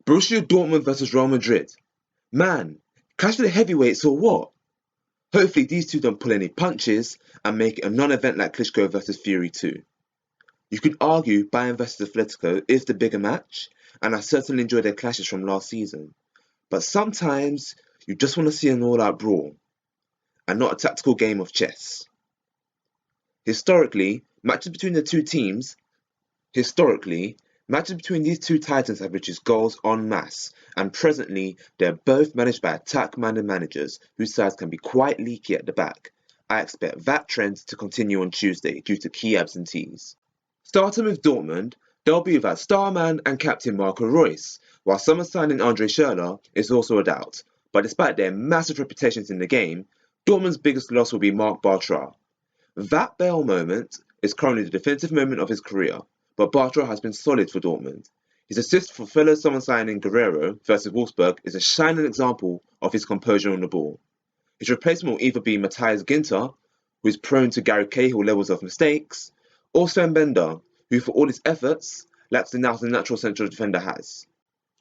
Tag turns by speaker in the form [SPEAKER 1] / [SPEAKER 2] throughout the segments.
[SPEAKER 1] Borussia Dortmund versus Real Madrid. Man, clash of the heavyweights or what? Hopefully these two don't pull any punches and make it a non-event like Klitschko versus Fury 2. You could argue Bayern versus Atletico is the bigger match, and I certainly enjoyed their clashes from last season. But sometimes you just want to see an all-out brawl, and not a tactical game of chess. Historically, matches between these two titans have produced goals en masse, and presently they're both managed by attack-minded managers whose sides can be quite leaky at the back. I expect that trend to continue on Tuesday due to key absentees. Starting with Dortmund, they'll be without star man and captain Marco Reus, while summer signing Andre Schürrle is also a doubt. But despite their massive reputations in the game, Dortmund's biggest loss will be Marc Bartra. That Bale moment is currently the defensive moment of his career, but Bartra has been solid for Dortmund. His assist for fellow summer signing Guerrero versus Wolfsburg is a shining example of his composure on the ball. His replacement will either be Matthias Ginter, who is prone to Gary Cahill levels of mistakes, or Sven Bender, who for all his efforts lacks the natural central defender has.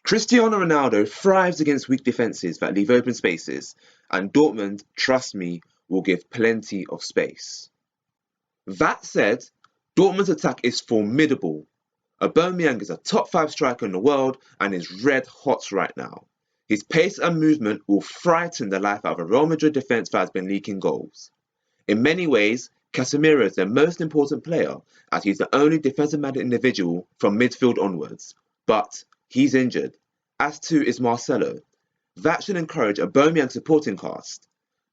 [SPEAKER 1] Cristiano Ronaldo thrives against weak defences that leave open spaces, and Dortmund, trust me, will give plenty of space. That said, Dortmund's attack is formidable. Aubameyang is a top 5 striker in the world and is red hot right now. His pace and movement will frighten the life out of a Real Madrid defence that has been leaking goals. In many ways, Casemiro is their most important player, as he's the only defensive-minded individual from midfield onwards. But he's injured, as too is Marcelo. That should encourage Aubameyang's supporting cast.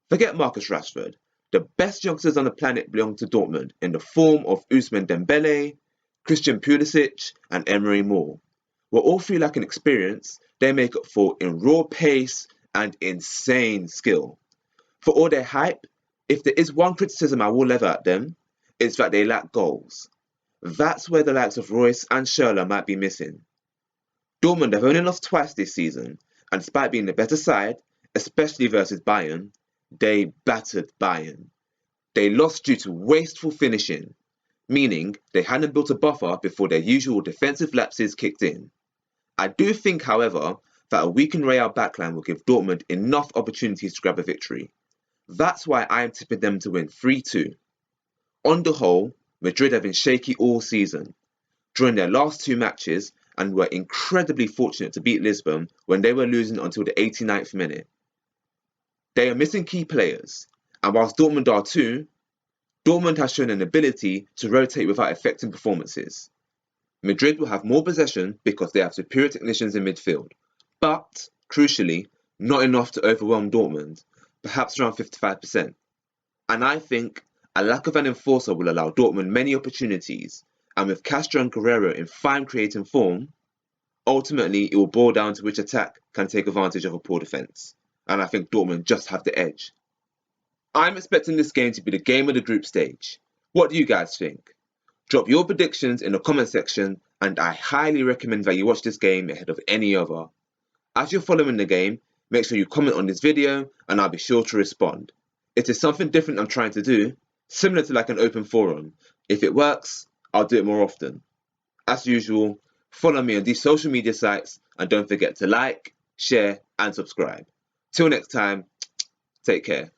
[SPEAKER 1] Forget Marcus Rashford. The best youngsters on the planet belong to Dortmund in the form of Ousmane Dembele, Christian Pulisic and Emery Moore. While all three lack in experience, they make up for in raw pace and insane skill. For all their hype, if there is one criticism I will level at them, it's that they lack goals. That's where the likes of Reus and Schürrle might be missing. Dortmund have only lost twice this season, and despite being the better side, especially versus Bayern, they battered Bayern. They lost due to wasteful finishing, meaning they hadn't built a buffer before their usual defensive lapses kicked in. I do think, however, that a weakened Real backline will give Dortmund enough opportunities to grab a victory. That's why I am tipping them to win 3-2. On the whole, Madrid have been shaky all season, drawing their last 2 matches and were incredibly fortunate to beat Lisbon when they were losing until the 89th minute. They are missing key players, and whilst Dortmund are too, Dortmund has shown an ability to rotate without affecting performances. Madrid will have more possession because they have superior technicians in midfield, but, crucially, not enough to overwhelm Dortmund, perhaps around 55%. And I think a lack of an enforcer will allow Dortmund many opportunities, and with Castro and Guerrero in fine creating form, ultimately it will boil down to which attack can take advantage of a poor defence. And I think Dortmund just have the edge. I'm expecting this game to be the game of the group stage. What do you guys think? Drop your predictions in the comment section, and I highly recommend that you watch this game ahead of any other. As you're following the game, make sure you comment on this video and I'll be sure to respond. It is something different I'm trying to do, similar to like an open forum. If it works, I'll do it more often. As usual, follow me on these social media sites and don't forget to like, share and subscribe. Till next time, take care.